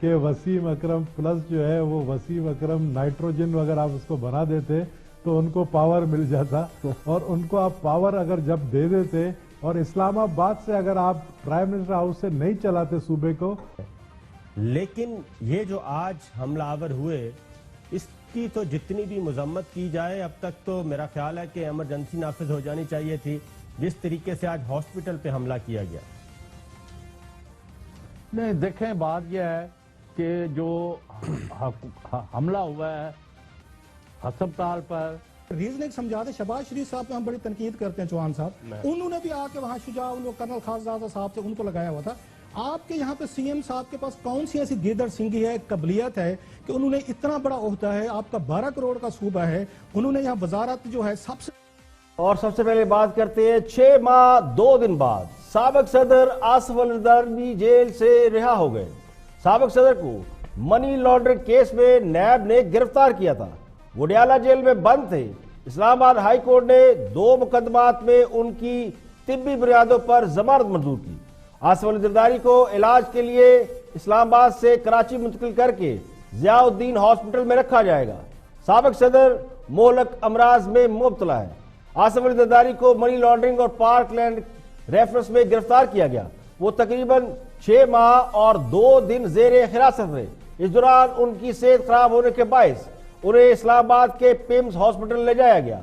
کہ وسیم اکرم پلس جو ہے وہ وسیم اکرم نائٹروجن اگر آپ اس کو بنا دیتے تو ان کو پاور مل جاتا، اور ان کو آپ پاور اگر جب دے دیتے اور اسلام آباد سے اگر آپ پرائم منسٹر ہاؤس سے نہیں چلاتے صوبے کو. لیکن یہ جو آج حملہ آور ہوئے اس کی تو جتنی بھی مذمت کی جائے اب تک تو میرا خیال ہے کہ ایمرجنسی نافذ ہو جانی چاہیے تھی. جس طریقے سے آج ہاسپٹل پہ حملہ کیا گیا. نہیں دیکھیں بات یہ ہے کہ جو حملہ ہوا ہے ہسپتال پر، ریزن ایک سمجھاتے شہباز شریف صاحب پہ ہم بڑی تنقید کرتے ہیں، چوہان صاحب انہوں نے بھی آ کے وہاں شجاع کرنل خاصزادہ صاحب سے ان کو لگایا ہوا تھا. آپ کے یہاں پہ سی ایم صاحب کے پاس کون سی ایسی گیدڑ سنگھی ہے، قبلیت ہے کہ انہوں نے اتنا بڑا عہدہ ہے، آپ کا 12 کروڑ کا صوبہ ہے، انہوں نے یہاں وزارت جو ہے سب سے. اور سب سے پہلے بات کرتے ہیں 6 ماہ 2 دن بعد سابق صدر آصف علی زرداری جیل سے رہا ہو گئے. سابق صدر کو منی لانڈرنگ کیس میں نیب نے گرفتار کیا تھا. وڈیالہ جیل میں بند تھے. اسلام آباد ہائی کورٹ نے 2 مقدمات میں ان کی طبی بنیادوں پر ضمانت منظور کی. آصف علی زرداری کو علاج کے لیے اسلام آباد سے کراچی منتقل کر کے ضیاء الدین ہاسپٹل میں رکھا جائے گا. سابق صدر مہلک امراض میں مبتلا ہے. آصف علی زرداری کو منی لانڈرنگ اور پارک لینڈ ریفرنس میں گرفتار کیا گیا. وہ تقریباً 6 ماہ اور 2 دن زیر حراست رہے. اس دوران ان کی صحت خراب ہونے کے باعث انہیں اسلام آباد کے پیمز ہاسپٹل لے جایا گیا.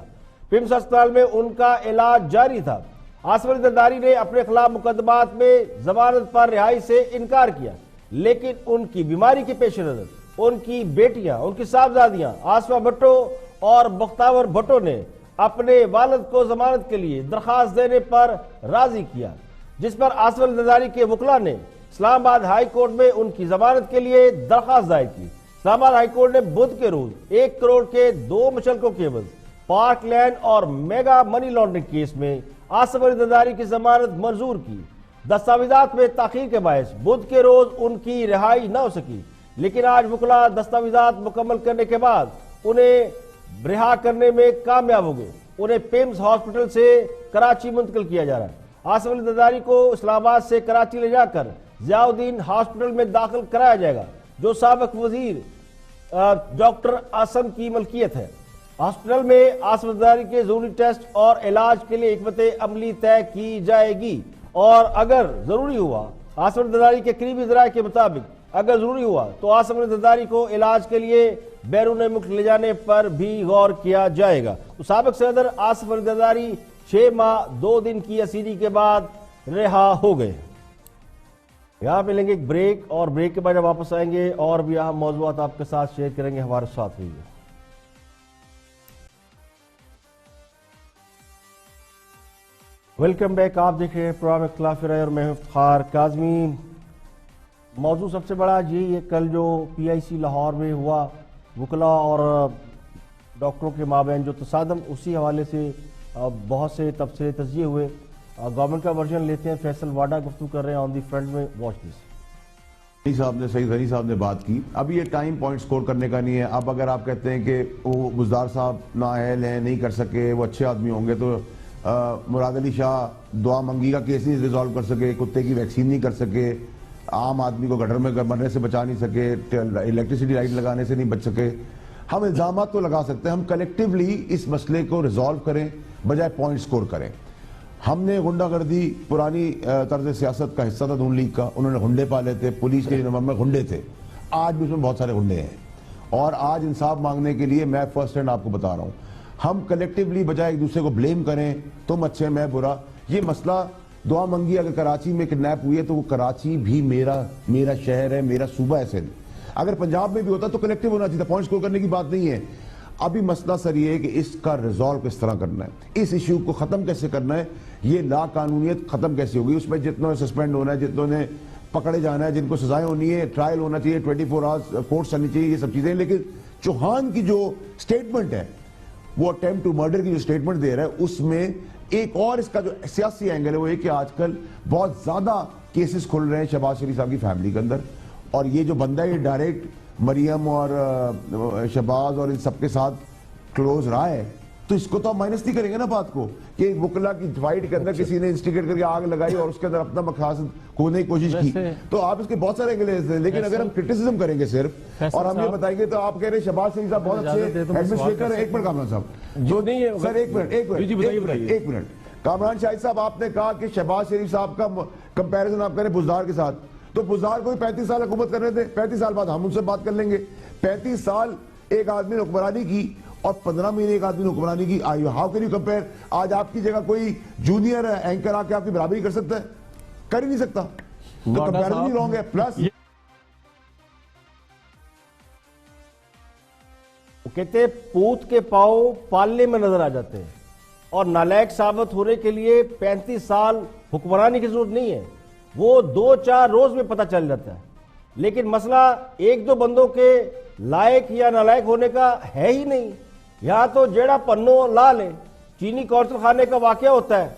پیمز ہسپتال میں ان کا علاج جاری تھا. آصف علی زرداری نے اپنے خلاف مقدمات میں ضمانت پر رہائی سے انکار کیا، لیکن ان کی بیماری کے پیش نظر ان کی بیٹیاں، ان کی صاحبزادیاں آصفہ بھٹو اور بختاور بھٹو نے اپنے والد کو ضمانت کے لیے درخواست دینے پر راضی کیا، جس پر آصف علی زرداری کے وکلاء نے اسلام آباد ہائی کورٹ میں ان کی ضمانت کے لیے درخواست دائر کی. اسلام آباد ہائی کورٹ نے بدھ کے روز 1 کروڑ کے 2 مچلکوں کے عوض پارک لینڈ اور میگا منی لانڈرنگ کیس میں آصف علی زرداری کی ضمانت منظور کی. دستاویزات میں تاخیر کے باعث بدھ کے روز ان کی رہائی نہ ہو سکی، لیکن آج وکلاء دستاویزات مکمل کرنے کے بعد انہیں رہا کرنے میں کامیاب ہو گئے. انہیں پیمز ہاسپٹل سے کراچی منتقل کیا جا رہا ہے. آصف علی زرداری کو اسلام آباد سے کراچی لے جا کر ضیاء الدین ہاسپٹل میں داخل کرایا جائے گا، جو سابق وزیر ڈاکٹر آسم کی ملکیت ہے. ہاسپٹل میں آصف علی زرداری کے ضروری ٹیسٹ اور علاج کے لیے حکمت عملی طے کی جائے گی، اور اگر ضروری ہوا آصف علی زرداری کے قریبی ذرائع کے مطابق اگر ضروری ہوا تو آصف علی زرداری کو علاج کے لیے بیرون ملک لے جانے پر بھی غور کیا جائے گا. تو سابق صدر آصف علی زرداری 6 ماہ 2 دن کی اسیری کے بعد رہا ہو گئے. یہاں پہ لیں گے ایک بریک، اور بریک کے بعد جب واپس آئیں گے اور بھی اہم موضوعات آپ کے ساتھ شیئر کریں گے. ہمارے ساتھ رہیے. Welcome back. آپ دیکھ رہے ہیں پروگرام اختلاف رائے اور میں ہوں افتخار کاظمی. موضوع سب سے بڑا یہی ہے کل جو PIC لاہور میں ہوا وکلاء اور ڈاکٹروں کے مابین جو تصادم، اسی حوالے سے بہت سے تبصرے تجزیے ہوئے. گورنمنٹ کا ورژن لیتے ہیں. فیصل واڈا گفتگو کر رہے ہیں آن دی فرنٹ میں. Watch this. سعید غنی صاحب نے بات کی. اب یہ ٹائم پوائنٹ سکور کرنے کا نہیں ہے. اب اگر آپ کہتے ہیں کہ وہ بزدار صاحب نااہل ہیں، نہیں کر سکے، وہ اچھے آدمی ہوں گے، تو مراد علی شاہ دعا منگی کا کیس نہیں ریزالو کر سکے، کتے کی ویکسین نہیں کر سکے، عام آدمی کو گٹر میں مرنے سے بچا نہیں سکے، الیکٹریسٹی لائٹ لگانے سے نہیں بچ سکے. ہم الزامات تو لگا سکتے ہیں، ہم کلیکٹیولی اس مسئلے کو ریزالو کریں بجائے پوائنٹ سکور کریں. ہم نے غنڈہ گردی پرانی طرز سیاست کا حصہ تھا نون لیگ کا. انہوں نے غنڈے پالے تھے، پولیس کے نمبر میں غنڈے تھے. آج بھی اس میں بہت سارے غنڈے ہیں، اور آج انصاف مانگنے کے لیے میں فرسٹ ہینڈ آپ کو بتا رہا ہوں، ہم کلیکٹیولی بجائے ایک دوسرے کو بلیم کریں، تم اچھے میں برا. یہ مسئلہ دعا منگی اگر کراچی میں کڈنیپ ہوئی ہے تو وہ کراچی بھی میرا شہر ہے، میرا صوبہ ہے سندھ. اگر پنجاب میں بھی ہوتا تو کلیکٹیو ہونا چاہیے، پوائنٹ سکور کرنے کی بات نہیں ہے. ابھی مسئلہ سر یہ ہے کہ اس کا ریزالو کس طرح کرنا ہے، اس ایشو کو ختم کیسے کرنا ہے، یہ لا قانونیت ختم کیسے ہوگی. اس میں جتنوں نے سسپینڈ ہونا ہے، جتنوں نے پکڑے جانا ہے، جن کو سزائیں ہونی ہے، ٹرائل ہونا چاہیے، 24 آورز کورٹ چلنی چاہیے، یہ سب چیزیں. لیکن چوہان کی جو سٹیٹمنٹ ہے، وہ اٹیمپٹ ٹو مرڈر کی جو سٹیٹمنٹ دے رہا ہے، اس میں ایک اور اس کا جو سیاسی اینگل ہے وہ یہ کہ آج کل بہت زیادہ کیسز کھل رہے ہیں شہباز شریف صاحب کی فیملی کے اندر، اور یہ جو بندہ ہے یہ ڈائریکٹ مریم اور شہباز اور ان سب کے ساتھ کلوز رہا ہے. تو اس کو تو آپ مائنس نہیں کریں گے نا بات کو کہ وکلا کی فائٹ کے اندر کسی نے انسٹیگیٹ کر کے آگ لگائی اور اس کے اندر اپنا مقاصد کھونے کی کوشش کی. تو آپ اس کے بہت سارے اینگل ہیں, لیکن اگر ہم کرٹیسزم کریں گے صرف اور ہم یہ بتائیں گے تو آپ کہہ رہے ہیں شہباز شریف صاحب بہت اچھے ایڈمنسٹریٹر. ایک منٹ کامران صاحب, جو نہیں ہے سر, ایک منٹ کامران شاہد صاحب, آپ نے کہا کہ شہباز شریف صاحب کا کمپیریزن آپ کریں بزدار کے ساتھ, تو بزدار کو 35 سال حکومت کر رہے تھے, 35 سال بعد ہم ان سے بات کر لیں گے. 35 سال ایک آدمی نے حکمرانی کی اور 15 مہینے ایک آدمی نے حکمرانی کی. How can you compare? آج آپ کی جگہ کوئی جونیئر اینکر آ کے آپ کی برابری کر سکتا ہے؟ کر ہی نہیں سکتا. تو کمپیریزن ہی رانگ ہے. پلس وہ کہتے ہیں پوت کے پاؤں پالنے میں نظر آ جاتے ہیں, اور نالائق ثابت ہونے کے لیے 35 سال حکمرانی کی ضرورت نہیں ہے, وہ 2-4 روز میں پتہ چل جاتا ہے. لیکن مسئلہ ایک دو بندوں کے لائق یا نالائق ہونے کا ہے ہی نہیں. یہاں تو جیڑا پنو لا لے, چینی کونسل خانے کا واقعہ ہوتا ہے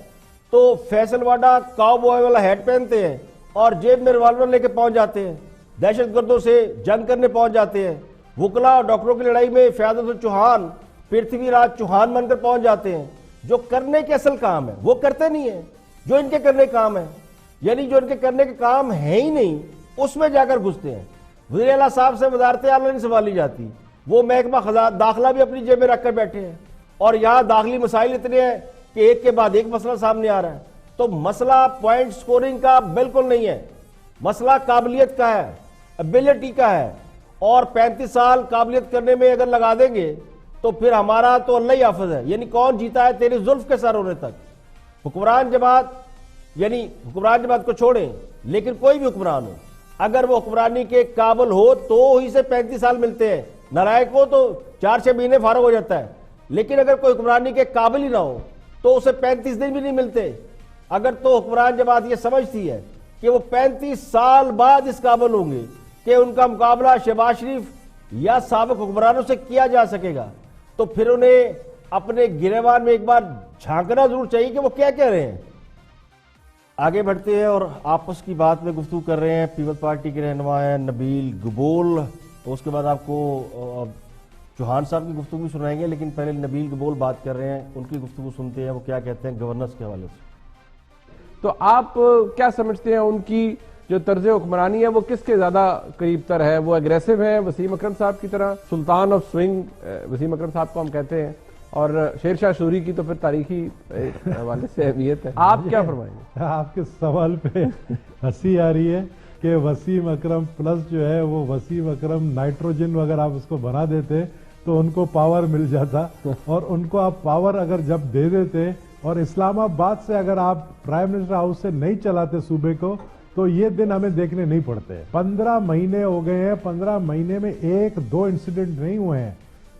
تو فیصل واڈا کاؤ بوائے والا ہیٹ پہنتے ہیں اور جیب میں ریوالور لے کے پہنچ جاتے ہیں, دہشت گردوں سے جنگ کرنے پہنچ جاتے ہیں. وکلا اور ڈاکٹروں کی لڑائی میں فیاض چوہان پرتھوی راج چوہان بن کر پہنچ جاتے ہیں. جو کرنے کے اصل کام ہے وہ کرتے نہیں ہیں, جو ان کے کرنے کام ہے, یعنی جو ان کے کرنے کے کام ہے ہی نہیں اس میں جا کر گھستے ہیں. وزیر اعلیٰ صاحب سے وزارت اعلیٰ نہیں سنبھالی جاتی, وہ محکمہ داخلہ بھی اپنی جیب میں رکھ کر بیٹھے ہیں, اور یہاں داخلی مسائل اتنے ہیں کہ ایک کے بعد ایک مسئلہ سامنے آ رہا ہے. تو مسئلہ پوائنٹ سکورنگ کا بالکل نہیں ہے, مسئلہ قابلیت کا ہے, ایبلٹی کا ہے. اور 35 سال قابلیت کرنے میں اگر لگا دیں گے تو پھر ہمارا تو اللہ ہی حافظ ہے. یعنی کون جیتا ہے تیری زلف کے سر ہونے تک. حکمران جماعت, یعنی حکمران جماعت کو چھوڑیں, لیکن کوئی بھی حکمران ہو, اگر وہ حکمرانی کے قابل ہو تو ہی سے 35 سال ملتے ہیں. نالائق ہو تو 4-6 مہینے فارغ ہو جاتا ہے. لیکن اگر کوئی حکمرانی کے قابل ہی نہ ہو تو اسے 35 دن بھی نہیں ملتے. اگر تو حکمران جماعت یہ سمجھتی ہے کہ وہ 35 سال بعد اس قابل ہوں گے کہ ان کا مقابلہ شہباز شریف یا سابق حکمرانوں سے کیا جا سکے گا, تو پھر انہیں اپنے گریبان میں ایک بار جھانکنا ضرور چاہیے کہ وہ کیا کہہ رہے ہیں. آگے بڑھتے ہیں اور آپس کی بات میں گفتگو کر رہے ہیں. پیپلز پارٹی کے رہنما ہیں نبیل گبول, تو اس کے بعد آپ کو چوہان صاحب کی گفتگو بھی سنائیں گے, لیکن پہلے نبیل گبول بات کر رہے ہیں, ان کی گفتگو سنتے ہیں وہ کیا کہتے ہیں گورننس کے حوالے سے. تو آپ کیا سمجھتے ہیں ان کی جو طرز حکمرانی ہے وہ کس کے زیادہ قریب تر ہے؟ وہ اگریسو ہے وسیم اکرم صاحب کی طرح, سلطان آف سوئنگ وسیم اکرم صاحب کو ہم کہتے ہیں, اور شیر شاہ سوری کی تو پھر تاریخی حوالے سے اہمیت ہے. آپ کیا فرمائیں گے؟ آپ کے سوال پہ ہنسی آ رہی ہے کہ وسیم اکرم پلس جو ہے وہ وسیم اکرم نائٹروجن اگر آپ اس کو بنا دیتے تو ان کو پاور مل جاتا, اور ان کو آپ پاور اگر جب دے دیتے اور اسلام آباد سے اگر آپ پرائم منسٹر ہاؤس سے نہیں چلاتے صوبے کو تو یہ دن ہمیں دیکھنے نہیں پڑتے. 15 مہینے ہو گئے ہیں, 15 مہینے میں 1-2 انسیڈنٹ نہیں ہوئے ہیں.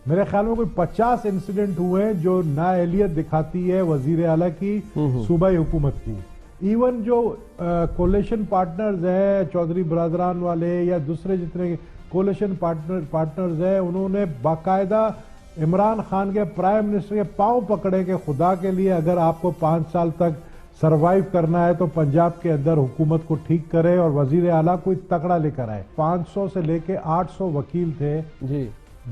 میرے خیال میں کوئی 50 انسیڈنٹ ہوئے ہیں جو نااہلیت دکھاتی ہے وزیر اعلیٰ کی صوبائی حکومت کی. ایون جو کولیشن پارٹنرز ہیں چودھری برادران والے یا دوسرے جتنے کولیشن پارٹنرز ہیں, انہوں نے باقاعدہ عمران خان کے پرائم منسٹر کے پاؤں پکڑے کہ خدا کے لیے اگر آپ کو 5 سال تک سروائیو کرنا ہے تو پنجاب کے اندر حکومت کو ٹھیک کرے اور وزیر اعلیٰ کوئی تکڑا لے کر آئے. 500 سے لے کے 800 وکیل تھے جی,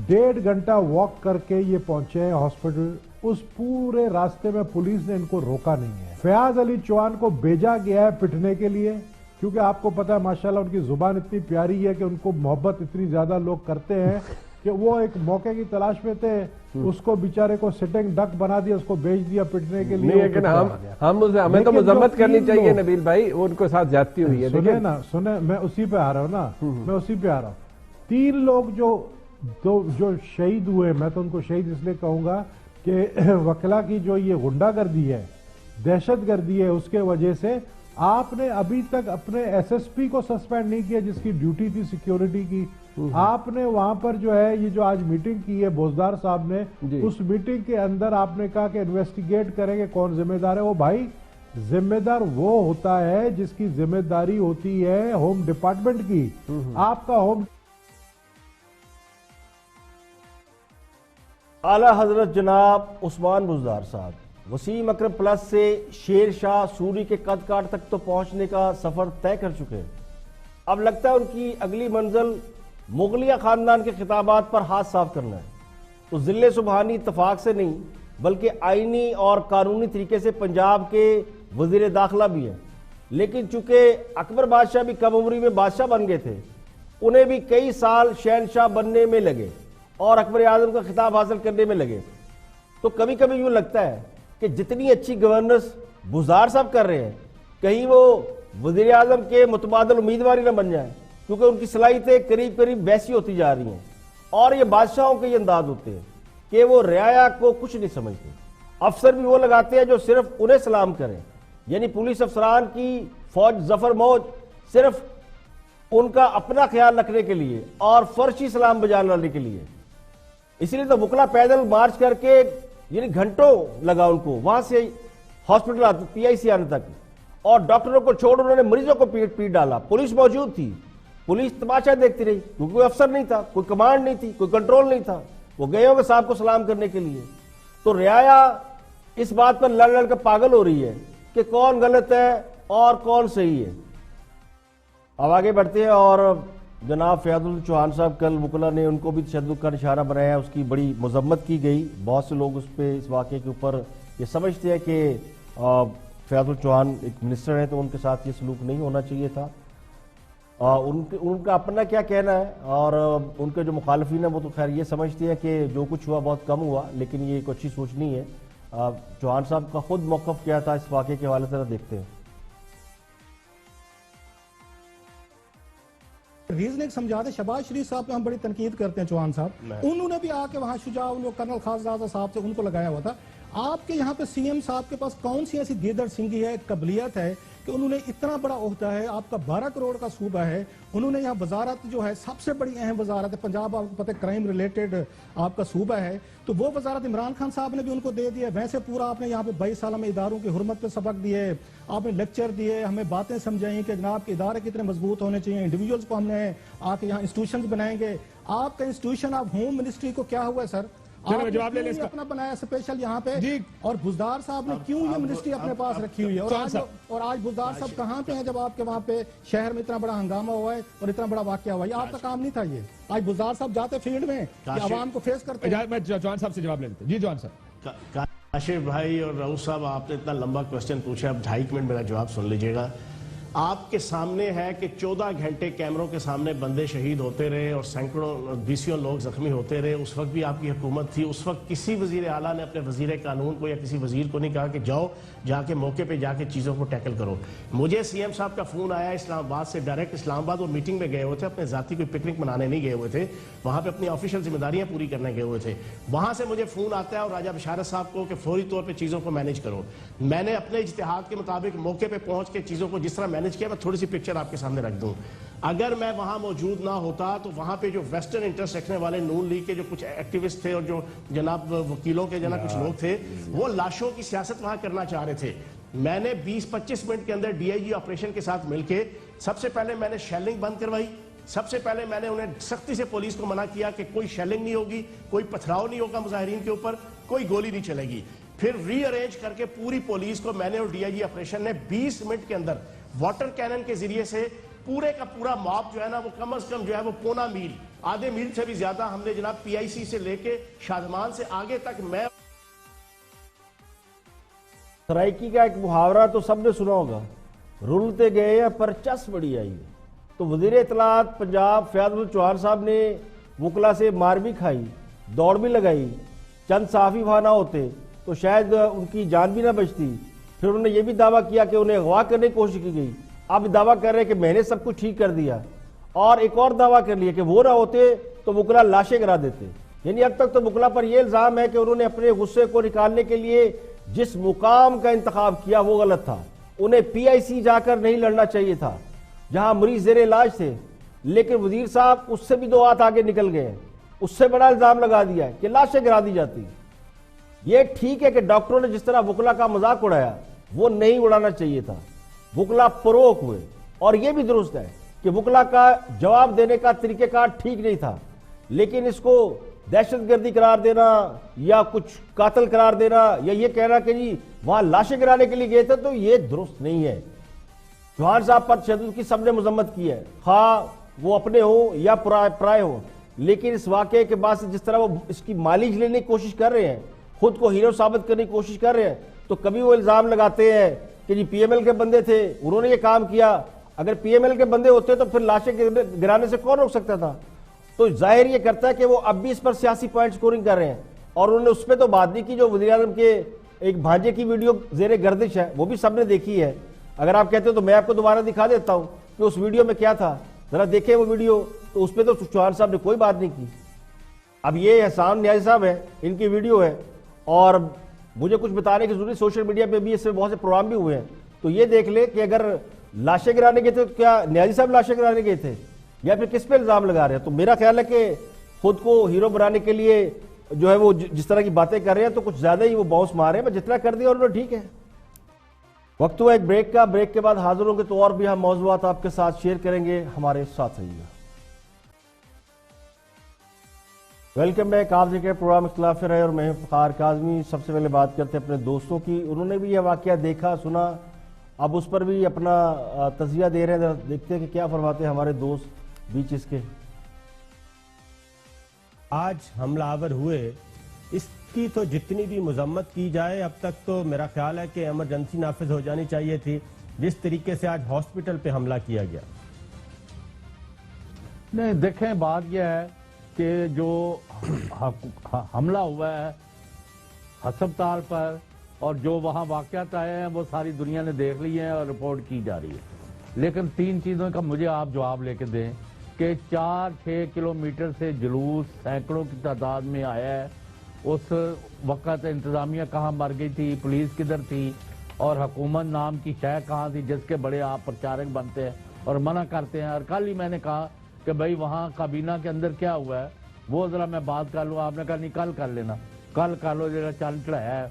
1.5 گھنٹہ واک کر کے یہ پہنچے ہیں ہاسپٹل. اس پورے راستے میں پولیس نے ان کو روکا نہیں ہے. فیاض علی چوہان کو بھیجا گیا ہے پٹنے کے لیے, کیونکہ آپ کو پتا ہے ماشاءاللہ ان کی زبان اتنی پیاری ہے کہ ان کو محبت اتنی زیادہ لوگ کرتے ہیں کہ وہ ایک موقع کی تلاش میں تھے, اس کو بیچارے کو سٹنگ ڈک بنا دیا, اس کو بھیج دیا پٹنے کے لیے. لیکن ہمیں تو مذمت کرنی چاہیے نبیل بھائی, وہ ان کو ساتھ زیادتی ہوئی ہے. سنیں نا, سنیں, میں اسی پہ آ رہا ہوں نا, میں اسی پہ آ رہا ہوں. 3 لوگ جو شہید ہوئے, میں تو ان کو شہید اس لیے کہوں گا کہ وکلا کی جو یہ غنڈہ گردی ہے, دہشت گردی ہے, اس کے وجہ سے آپ نے ابھی تک اپنے ایس ایس پی کو سسپینڈ نہیں کیا جس کی ڈیوٹی تھی سیکیورٹی کی. آپ نے وہاں پر جو ہے یہ جو آج میٹنگ کی ہے بوزدار صاحب نے, اس میٹنگ کے اندر آپ نے کہا کہ انویسٹیگیٹ کریں کہ کون ذمہ دار ہے. وہ بھائی ذمہ دار وہ ہوتا ہے جس کی ذمہ داری ہوتی ہے ہوم ڈپارٹمنٹ کی. آپ کا ہوم اعلیٰ حضرت جناب عثمان بزدار صاحب وسیم اکرم پلس سے شیر شاہ سوری کے قد کاٹ تک تو پہنچنے کا سفر طے کر چکے ہیں. اب لگتا ہے ان کی اگلی منزل مغلیہ خاندان کے خطابات پر ہاتھ صاف کرنا ہے. تو ذل سبحانی اتفاق سے نہیں بلکہ آئینی اور قانونی طریقے سے پنجاب کے وزیر داخلہ بھی ہیں. لیکن چونکہ اکبر بادشاہ بھی کم عمری میں بادشاہ بن گئے تھے, انہیں بھی کئی سال شہنشاہ بننے میں لگے اور اکبر اعظم کا خطاب حاصل کرنے میں لگے. تو کبھی کبھی یوں لگتا ہے کہ جتنی اچھی گورننس بزدار صاحب کر رہے ہیں, کہیں وہ وزیر اعظم کے متبادل امیدوار ہی نہ بن جائیں, کیونکہ ان کی صلاحیتیں قریب قریب ویسی ہوتی جا رہی ہیں. اور یہ بادشاہوں کے یہ انداز ہوتے ہیں کہ وہ رعایا کو کچھ نہیں سمجھتے. افسر بھی وہ لگاتے ہیں جو صرف انہیں سلام کریں, یعنی پولیس افسران کی فوج ظفر موج صرف ان کا اپنا خیال رکھنے کے لیے اور فرشی سلام بجا لانے کے لیے. اسی لیے تو وکلا پیدل مارچ کر کے یعنی گھنٹوں لگا ان کو وہاں سے ہاسپٹل پی آئی سی آنے تک, اور ڈاکٹروں کو چھوڑ انہوں نے مریضوں کو پیٹ ڈالا. پولیس موجود تھی, پولیس تماشا دیکھتی رہی, کیونکہ کوئی افسر نہیں تھا, کوئی کمانڈ نہیں تھی, کوئی کنٹرول نہیں تھا. وہ گئے ہوں گے صاحب کو سلام کرنے کے لیے. تو رعایا اس بات پر لڑ لڑ کر پاگل ہو رہی ہے کہ کون غلط ہے اور کون صحیح ہے. اب آگے بڑھتے ہیں, اور جناب فیاض چوہان صاحب کل وکلا نے ان کو بھی تشدد کا نشانہ بنایا, اس کی بڑی مذمت کی گئی. بہت سے لوگ اس پہ اس واقعے کے اوپر یہ سمجھتے ہیں کہ فیاض چوہان ایک منسٹر ہیں تو ان کے ساتھ یہ سلوک نہیں ہونا چاہیے تھا. ان کا اپنا کیا کہنا ہے, اور ان کے جو مخالفین ہیں وہ تو خیر یہ سمجھتے ہیں کہ جو کچھ ہوا بہت کم ہوا, لیکن یہ ایک اچھی سوچ نہیں ہے. چوہان صاحب کا خود موقف کیا تھا اس واقعے کے حوالے سے دیکھتے ہیں. ریزننگ سمجھاتے شہباز شریف صاحب پہ ہم بڑی تنقید کرتے ہیں چوہان صاحب, انہوں نے بھی آ کے وہاں شجاع کرنل خاصزادہ صاحب سے ان کو لگایا ہوا تھا. آپ کے یہاں پہ سی ایم صاحب کے پاس کون سی ایسی گیدڑ سنگھی ہے, قبلیت ہے کہ انہوں نے اتنا بڑا عہدہ ہے, آپ کا 12 کروڑ کا صوبہ ہے, انہوں نے یہاں وزارت جو ہے سب سے بڑی اہم وزارت ہے پنجاب, آپ کو پتہ ہے کرائم ریلیٹڈ آپ کا صوبہ ہے, تو وہ وزارت عمران خان صاحب نے بھی ان کو دے دیا. ویسے پورا آپ نے یہاں پہ 22 سالہ میں اداروں کی حرمت پہ سبق دیے, آپ نے لیکچر دیے, ہمیں باتیں سمجھائیں کہ جناب کے ادارے کتنے مضبوط ہونے چاہیے, انڈیویجولز کو ہم نے آ کے یہاں انسٹیٹیوشنز بنائیں گے. آپ کا انسٹیٹیوشن آپ ہوم منسٹری کو کیا ہوا ہے سر, آپ نے اپنا بنایا اسپیشل یہاں پہ, اور بزدار صاحب نے کیوں یہ منسٹری اپنے پاس رکھی ہوئی ہے, اور آج بزدار صاحب کہاں پہ ہیں جب آپ کے وہاں پہ شہر میں اتنا بڑا ہنگامہ ہوا ہے اور اتنا بڑا واقعہ ہوا ہے. یہ آپ کا کام نہیں تھا. یہ آج بزدار صاحب جاتے فیلڈ میں عوام کو فیس کرتے ہیں. میں جوان صاحب سے جواب لے لیتے. جی جوان صاحب. کاشف بھائی اور رؤوف صاحب, آپ نے اتنا لمبا کوسچن پوچھا, اب 2.5 منٹ میرا جواب سن لیجئے گا. آپ کے سامنے ہے کہ 14 گھنٹے کیمروں کے سامنے بندے شہید ہوتے رہے اور سینکڑوں بیسیوں لوگ زخمی ہوتے رہے. اس وقت بھی آپ کی حکومت تھی. اس وقت کسی وزیر اعلیٰ نے اپنے وزیر قانون کو یا کسی وزیر کو نہیں کہا کہ جاؤ جا کے موقع پہ جا کے چیزوں کو ٹیکل کرو. مجھے سی ایم صاحب کا فون آیا اسلام آباد سے, ڈائریکٹ اسلام آباد وہ میٹنگ میں گئے ہوئے تھے, اپنے ذاتی کوئی پکنک منانے نہیں گئے ہوئے تھے, وہاں پہ اپنی آفیشیل ذمہ داریاں پوری کرنے گئے ہوئے تھے. وہاں سے مجھے فون آتا ہے اور راجہ بشارت صاحب کو کہ فوری طور پہ چیزوں کو مینیج کرو. میں نے اپنے اجتہاد کے مطابق موقع پہ پہنچ کے چیزوں کو جس طرح مینیج کیا, میں تھوڑی سی پکچر آپ کے سامنے رکھ دوں. اگر میں وہاں موجود نہ ہوتا تو وہاں پہ جو ویسٹرن انٹرسٹ رکھنے والے نون لیگ کے جو کچھ ایکٹیوسٹ تھے اور جو جناب وکیلوں کے جناب کچھ لوگ تھے, وہ لاشوں کی سیاست وہاں کرنا چاہ رہے تھے. میں نے 20-25 منٹ کے اندر ڈی آئی جی آپریشن کے ساتھ مل کے سب سے پہلے میں نے شیلنگ بند کروائی. سب سے پہلے میں نے انہیں سختی سے پولیس کو منع کیا کہ کوئی شیلنگ نہیں ہوگی, کوئی پتھراؤ نہیں ہوگا مظاہرین کے اوپر, کوئی گولی نہیں چلے گی. پھر ری ارینج کر کے پوری پولیس کو میں نے اور ڈی آئی جی آپریشن نے 20 منٹ کے اندر واٹر کینن کے ذریعے سے پورے کا پورا موب جو ہے نا وہ کم از کم جو ہے وہ 1.25 میل, آدھے میل سے بھی زیادہ ہم نے جناب پی آئی سی سے لے کے شادمان سے آگے تک. میں سرائکی کا ایک محاورہ تو سب نے سنا ہوگا, رولتے گئے ہیں پر چس بڑی آئی. تو وزیر اطلاعات پنجاب فیاض چوہان صاحب نے وکلا سے مار بھی کھائی, دوڑ بھی لگائی. چند صحافی وہاں نہ ہوتے تو شاید ان کی جان بھی نہ بچتی. پھر انہوں نے یہ بھی دعویٰ کیا کہ انہیں اغوا کرنے کی کوشش کی گئی. اب دعویٰ کر رہے ہیں کہ میں نے سب کچھ ٹھیک کر دیا, اور ایک اور دعویٰ کر لیا کہ وہ نہ ہوتے تو وکلا لاشیں گرا دیتے. یعنی اب تک تو وکلا پر یہ الزام ہے کہ انہوں نے اپنے غصے کو نکالنے کے لیے جس مقام کا انتخاب کیا وہ غلط تھا. انہیں پی آئی سی جا کر نہیں لڑنا چاہیے تھا جہاں مریض زیر علاج تھے. لیکن وزیر صاحب اس سے بھی 2 ہاتھ آگے نکل گئے, اس سے بڑا الزام لگا دیا ہے کہ لاشیں گرا دی جاتی. یہ ٹھیک ہے کہ ڈاکٹروں نے جس طرح وکلا کا مذاق اڑایا وہ نہیں اڑانا چاہیے تھا, وکلا پروک ہوئے. اور یہ بھی درست ہے کہ وکلا کا جواب دینے کا طریقہ کار ٹھیک نہیں تھا, لیکن اس کو دہشت گردی قرار دینا یا کچھ قاتل قرار دینا یا یہ کہنا کہ جی وہاں لاشیں گرانے کے لیے گئے تھے, تو یہ درست نہیں ہے. چوہان صاحب پر تشدد کی سب نے مذمت کی ہے, خواہ وہ اپنے ہوں یا پرائے ہوں, لیکن اس واقعے کے بعد سے جس طرح وہ اس کی مائلیج لینے کی کوشش کر رہے ہیں خود کو ہیرو ثابت کرنے کی کوشش کر رہے ہیں تو کبھی وہ الزام لگاتے ہیں کہ جی پی ایم ایل کے بندے تھے, انہوں نے یہ کام کیا. اگر پی ایم ایل کے بندے ہوتے تو پھر لاشیں گرانے سے کون روک سکتا تھا؟ تو ظاہر یہ کرتا ہے کہ وہ اب بھی اس پر سیاسی پوائنٹ سکورنگ کر رہے ہیں. اور انہوں نے اس پہ تو بات نہیں کی جو وزیر اعظم کے ایک بھانجے کی ویڈیو زیر گردش ہے, وہ بھی سب نے دیکھی ہے. اگر آپ کہتے ہو تو میں آپ کو دوبارہ دکھا دیتا ہوں کہ اس ویڈیو میں کیا تھا, ذرا دیکھیں وہ ویڈیو. تو اس پہ تو چوہان صاحب نے کوئی بات نہیں کی. اب یہ احسان نیازی صاحب ہے, ان کی ویڈیو ہے, اور مجھے کچھ بتانے کی ضروری, سوشل میڈیا پہ بھی اس میں بہت سے پروگرام بھی ہوئے ہیں, تو یہ دیکھ لے کہ اگر لاشیں گرانے گئے تھے تو کیا نیازی صاحب لاشیں گرانے گئے تھے یا پھر کس پہ الزام لگا رہے ہیں. تو میرا خیال ہے کہ خود کو ہیرو بنانے کے لیے جو ہے وہ جس طرح کی باتیں کر رہے ہیں تو کچھ زیادہ ہی وہ باؤنس مار رہے ہیں. جتنا کر دیا انہوں نے ٹھیک ہے. وقت ہوا ایک بریک کا, بریک کے بعد حاضر ہوں گے تو اور بھی ہم موضوعات آپ کے ساتھ شیئر کریں گے. ہمارے ساتھ رہیے گا. Welcome back. آپ دیکھ رہے پروگرام اختلاف رائے اور میں افتخار کاظمی. سب سے پہلے بات کرتے ہیں اپنے دوستوں کی. انہوں نے بھی یہ واقعہ دیکھا سنا, اب اس پر بھی اپنا تجزیہ دے رہے ہیں. دیکھتے ہیں کہ کیا فرماتے ہیں ہمارے دوست بیچ اس کے. آج حملہ آور ہوئے, اس کی تو جتنی بھی مذمت کی جائے اب تک تو میرا خیال ہے کہ ایمرجنسی نافذ ہو جانی چاہیے تھی. جس طریقے سے آج ہاسپٹل پہ حملہ کیا گیا, نہیں دیکھیں بات یہ ہے کہ جو حملہ ہوا ہے ہسپتال پر اور جو وہاں واقعات آئے ہیں وہ ساری دنیا نے دیکھ لی ہیں اور رپورٹ کی جا رہی ہے. لیکن 3 چیزوں کا مجھے آپ جواب لے کے دیں کہ 4-6 کلومیٹر سے جلوس سینکڑوں کی تعداد میں آیا ہے. اس وقت انتظامیہ کہاں مر گئی تھی, پولیس کدھر تھی, اور حکومت نام کی شے کہاں تھی جس کے بڑے آپ پرچارک بنتے ہیں اور منع کرتے ہیں. اور کل ہی میں نے کہا کہ بھائی وہاں کابینہ کے اندر کیا ہوا ہے وہ ذرا میں بات کر لوں. آپ نے کہا نہیں کل کر لینا, کل کر لو ذرا چل چڑھایا ہے.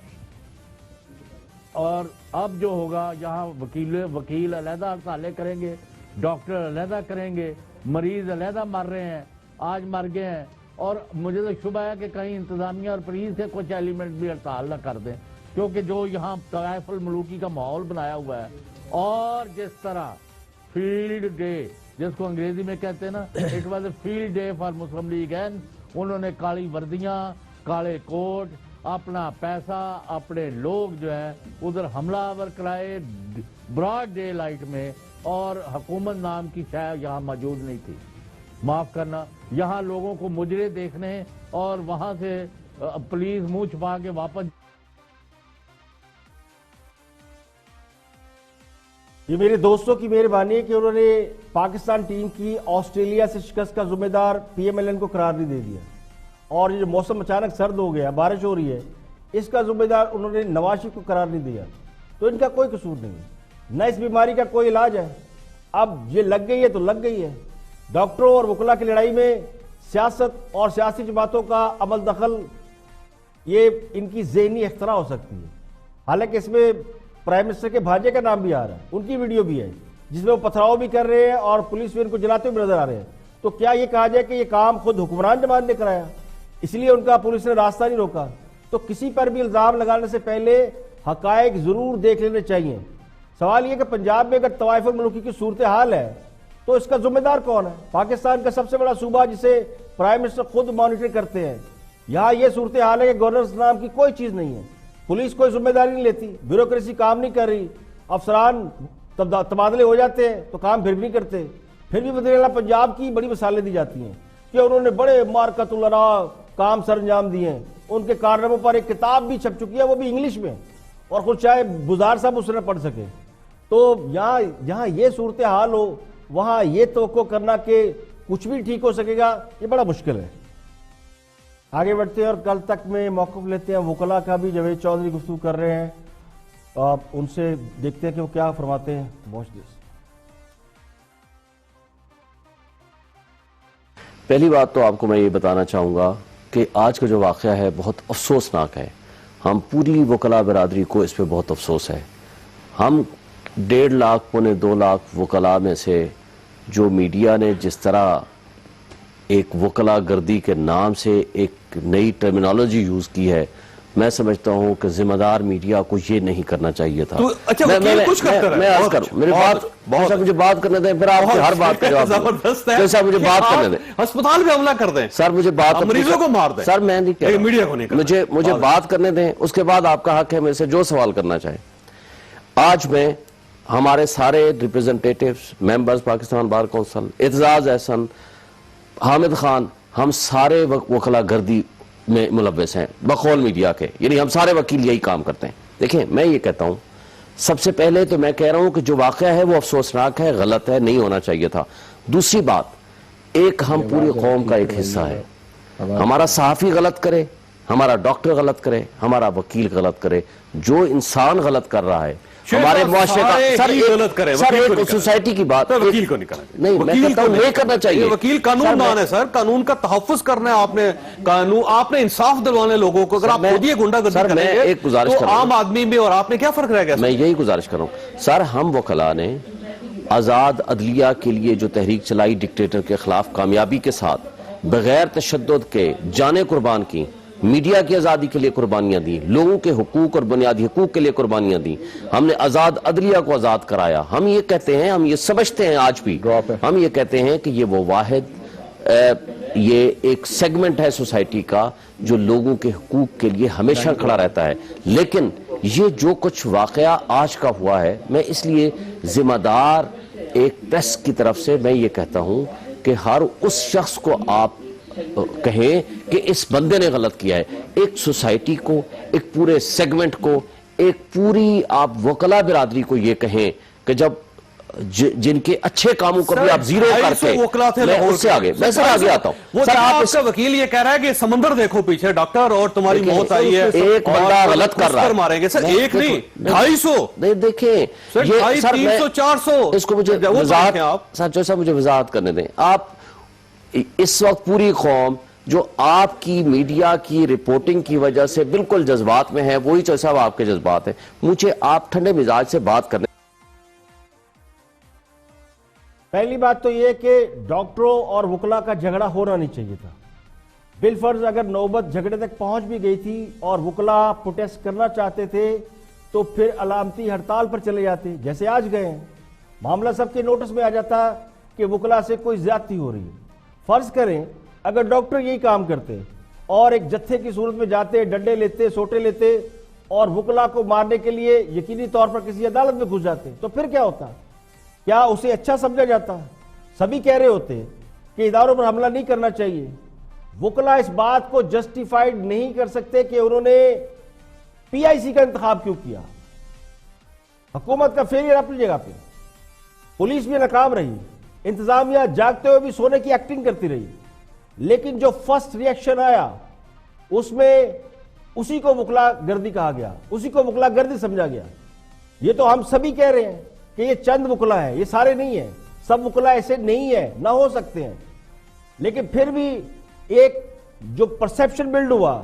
اور اب جو ہوگا یہاں وکیل علیحدہ ہڑتالیں کریں گے, ڈاکٹر علیحدہ کریں گے, مریض علیحدہ مر رہے ہیں, آج مر گئے ہیں. اور مجھے تو شبہ ہے کہ کہیں انتظامیہ اور پولیس سے کچھ ایلیمنٹ بھی ہڑتال نہ کر دیں, کیونکہ جو یہاں طوائف الملوکی کا ماحول بنایا ہوا ہے اور جس طرح فیلڈ ڈے جس کو انگریزی میں کہتے ہیں نا, it was a field day for Muslim league. انہوں نے کالی وردیاں, کالے کوٹ, اپنا پیسہ, اپنے لوگ جو ہیں ادھر حملہ آور کرائے براڈ ڈے لائٹ میں, اور حکومت نام کی شے یہاں موجود نہیں تھی. معاف کرنا, یہاں لوگوں کو مجرے دیکھنے اور وہاں سے پولیس منہ چھپا کے واپس. یہ میرے دوستوں کی مہربانی ہے کہ انہوں نے پاکستان ٹیم کی آسٹریلیا سے شکست کا ذمہ دار پی ایم ایل این کو قرار نہیں دے دیا, اور یہ جو موسم اچانک سرد ہو گیا, بارش ہو رہی ہے, اس کا ذمہ دار انہوں نے نواز شریف کو قرار نہیں دیا. تو ان کا کوئی قصور نہیں ہے, نہ اس بیماری کا کوئی علاج ہے. اب یہ لگ گئی ہے تو لگ گئی ہے. ڈاکٹروں اور وکلا کی لڑائی میں سیاست اور سیاسی جماعتوں کا عمل دخل یہ ان کی ذہنی اختراع ہو سکتی ہے. حالانکہ اس میں پرائم منسٹر کے بھانجے کا نام بھی آ رہا ہے, ان کی ویڈیو بھی ہے جس میں وہ پتھراؤ بھی کر رہے ہیں اور پولیس بھی ان کو جلاتے ہوئے نظر آ رہے ہیں. تو کیا یہ کہا جائے کہ یہ کام خود حکمران جماعت نے کرایا, اس لیے ان کا پولیس نے راستہ نہیں روکا؟ تو کسی پر بھی الزام لگانے سے پہلے حقائق ضرور دیکھ لینے چاہیے. سوال یہ کہ پنجاب میں اگر طوائف الملوکی کی صورتحال ہے تو اس کا ذمہ دار کون ہے؟ پاکستان کا سب سے بڑا صوبہ جسے پرائم منسٹر خود مانیٹر کرتے ہیں, یہاں یہ صورتحال ہے کہ گورننس نام کی کوئی چیز نہیں ہے. پولیس کوئی ذمہ داری نہیں لیتی, بیوروکریسی کام نہیں کر رہی, افسران تبادلے ہو جاتے ہیں تو کام پھر بھی نہیں کرتے. پھر بھی وزیر اعلیٰ پنجاب کی بڑی مثالیں دی جاتی ہیں کہ انہوں نے بڑے مارکت الرا کام سر انجام دیے ہیں. ان کے کارناموں پر ایک کتاب بھی چھپ چکی ہے, وہ بھی انگلش میں, اور خود چاہے بزار صاحب اس نے پڑھ سکے. تو یہاں یہ صورتحال ہو, وہاں یہ توقع کرنا کہ کچھ بھی ٹھیک ہو سکے گا, یہ بڑا مشکل ہے. آگے بڑھتے ہیں اور کل تک میں موقف لیتے ہیں وکلا کا بھی. جاوید چودھری گفتگو کر رہے ہیں, آپ ان سے دیکھتے ہیں کہ وہ کیا فرماتے ہیں. پہلی بات تو آپ کو میں یہ بتانا چاہوں گا کہ آج کا جو واقعہ ہے بہت افسوسناک ہے. ہم پوری وکلا برادری کو اس پہ بہت افسوس ہے. ہم 1.5 لاکھ پونے 2 لاکھ وکلا میں سے جو میڈیا نے جس طرح ایک وکلا گردی کے نام سے ایک نئی ٹرمینالوجی یوز کی ہے, میں سمجھتا ہوں کہ ذمہ دار میڈیا کو یہ نہیں کرنا چاہیے تھا. اچھا وکیل کچھ کرتا رہا ہے. میں عرض کروں, میری بات مجھے بات کرنے دیں, پھر آپ کی ہر بات کا جواب زبردست ہے. صاحب مجھے بات کرنے دیں. ہسپتال پہ حملہ کر دیں سر, مجھے بات, مریضوں کو مار دیں. سر میں نہیں کہہ رہا, میڈیا کو نہیں کرنا. مجھے بات کرنے دیں, اس کے بعد آپ کا حق ہے میرے سے جو سوال کرنا چاہیں. آج میں ہمارے سارے representatives, members Pakistan Bar Council, Aitzaz Ahsan, Hamid Khan, ہم سارے وکلا گردی میں ملوث ہیں بقول میڈیا کے, یعنی ہم سارے وکیل یہی کام کرتے ہیں. دیکھیں میں یہ کہتا ہوں, سب سے پہلے تو میں کہہ رہا ہوں کہ جو واقعہ ہے وہ افسوسناک ہے, غلط ہے, نہیں ہونا چاہیے تھا. دوسری بات, ایک ہم پوری قوم کا ایک حصہ ہے. ہمارا صحافی غلط کرے, ہمارا ڈاکٹر غلط کرے, ہمارا وکیل غلط کرے, جو انسان غلط کر رہا ہے ہمارے معاشرے کا, سر ایک سوسائٹی کی بات, وکیل کو نہیں کرنا چاہیے. نہیں میں کہتا ہوں نہیں کرنا چاہیے. وکیل قانون دان ہے سر, قانون کا تحفظ کرنا ہے آپ نے, آپ نے انصاف دلوانے لوگوں کو. اگر آپ خود یہ گنڈا گردی کریں گے تو عام آدمی میں اور آپ میں کیا فرق رہ گیا؟ میں یہی گزارش کروں سر, ہم وکلاء نے آزاد عدلیہ کے لیے جو تحریک چلائی ڈکٹیٹر کے خلاف کامیابی کے ساتھ, بغیر تشدد کے جانیں قربان کی, میڈیا کی آزادی کے لیے قربانیاں دی, لوگوں کے حقوق اور بنیادی حقوق کے لیے قربانیاں دی, ہم نے آزاد عدلیہ کو آزاد کرایا. ہم یہ کہتے ہیں, ہم یہ سمجھتے ہیں آج بھی, ہم یہ کہتے ہیں کہ یہ وہ واحد یہ ایک سیگمنٹ ہے سوسائٹی کا جو لوگوں کے حقوق کے لیے ہمیشہ کھڑا رہتا ہے. لیکن یہ جو کچھ واقعہ آج کا ہوا ہے, میں اس لیے ذمہ دار ایک پریس کی طرف سے میں یہ کہتا ہوں کہ ہر اس شخص کو آپ کہیں کہ اس بندے نے غلط کیا ہے. ایک سوسائٹی کو, ایک پورے سیگمنٹ کو, ایک پوری آپ وکلا برادری کو یہ کہیں کہ جب جن کے اچھے کاموں کو بھی آپ زیرو کر کے, میں اس سے آگے, میں سر آگے آتا ہوں. وہ آپ کا وکیل یہ کہہ رہا ہے کہ سمندر دیکھو پیچھے ڈاکٹر, اور تمہاری موت آئی ہے, ایک بندہ غلط کر رہا ہے, ماریں گے سر, ایک نہیں 250. نہیں دیکھیں, 300 400. اس کو مجھے وضاحت, سر صاحب مجھے وضاحت کرنے دیں. آپ اس وقت پوری قوم جو آپ کی میڈیا کی رپورٹنگ کی وجہ سے بالکل جذبات میں ہے, وہی چوہدری صاحب آپ کے جذبات ہیں. مجھے آپ ٹھنڈے مزاج سے بات کرنے. پہلی بات تو یہ کہ ڈاکٹروں اور وکلا کا جھگڑا ہونا نہیں چاہیے تھا. بالفرض اگر نوبت جھگڑے تک پہنچ بھی گئی تھی اور وکلا پروٹیسٹ کرنا چاہتے تھے تو پھر علامتی ہڑتال پر چلے جاتے جیسے آج گئے ہیں. معاملہ سب کے نوٹس میں آ جاتا کہ وکلا سے کوئی زیادتی ہو رہی ہے. فرض کریں اگر ڈاکٹر یہی کام کرتے اور ایک جتھے کی صورت میں جاتے, ڈنڈے لیتے, سوٹے لیتے اور وکلا کو مارنے کے لیے یقینی طور پر کسی عدالت میں گھس جاتے, تو پھر کیا ہوتا؟ کیا اسے اچھا سمجھا جاتا؟ سبھی کہہ رہے ہوتے کہ اداروں پر حملہ نہیں کرنا چاہیے. وکلا اس بات کو جسٹیفائیڈ نہیں کر سکتے کہ انہوں نے پی آئی سی کا انتخاب کیوں کیا. حکومت کا فیلئر اپنی جگہ پہ, پولیس بھی ناکام رہی, انتظامیہ جاگتے ہوئے بھی سونے کی ایکٹنگ کرتی رہی, لیکن جو فرسٹ ری ایکشن آیا اس میں اسی کو وکلا گردی کہا گیا, اسی کو وکلا گردی سمجھا گیا. یہ تو ہم سبھی کہہ رہے ہیں کہ یہ چند وکلا ہیں, یہ سارے نہیں ہیں, سب وکلا ایسے نہیں ہیں, نہ ہو سکتے ہیں. لیکن پھر بھی ایک جو پرسیپشن بلڈ ہوا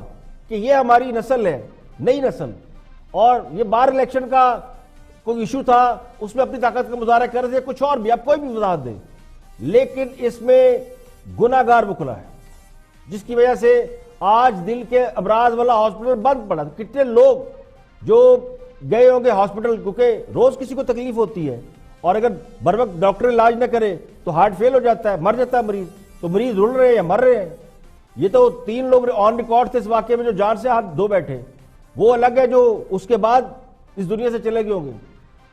کہ یہ ہماری نسل ہے, نئی نسل, اور یہ بار الیکشن کا کوئی ایشو تھا, اس میں اپنی طاقت کا مظاہرہ کر رہے تھے, کچھ اور بھی, آپ کوئی بھی وضاحت دیں, لیکن اس میں گناہگار وکلا ہے جس کی وجہ سے آج دل کے امراض والا ہاسپٹل بند پڑا. کتنے لوگ جو گئے ہوں گے ہاسپٹل, کیونکہ روز کسی کو تکلیف ہوتی ہے, اور اگر بر وقت ڈاکٹر علاج نہ کرے تو ہارٹ فیل ہو جاتا ہے, مر جاتا ہے مریض. تو مریض رول رہے ہیں یا مر رہے ہیں. یہ تو 3 لوگ آن ریکارڈ تھے اس واقعے میں جو جان سے ہاتھ دھو بیٹھے, وہ الگ ہے جو اس کے بعد اس دنیا سے چلے گئے ہوں گے.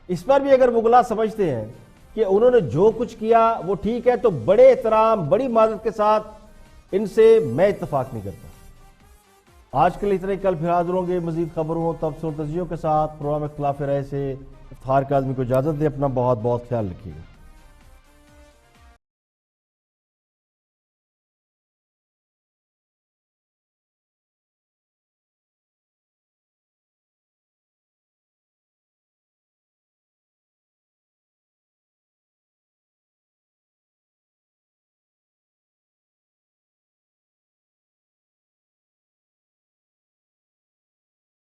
اس پر بھی اگر وکلا سمجھتے ہیں کہ انہوں نے جو کچھ کیا وہ ٹھیک ہے, تو بڑے احترام, بڑی معذرت کے ساتھ ان سے میں اتفاق نہیں کرتا. آج کے لیے اتنے, کل پھر حاضر ہوں گے مزید خبروں, تبصروں, تجزیوں کے ساتھ. پروگرام اختلاف رائے سے افتخار کاظمی کو اجازت دے. اپنا بہت بہت خیال رکھیے گا.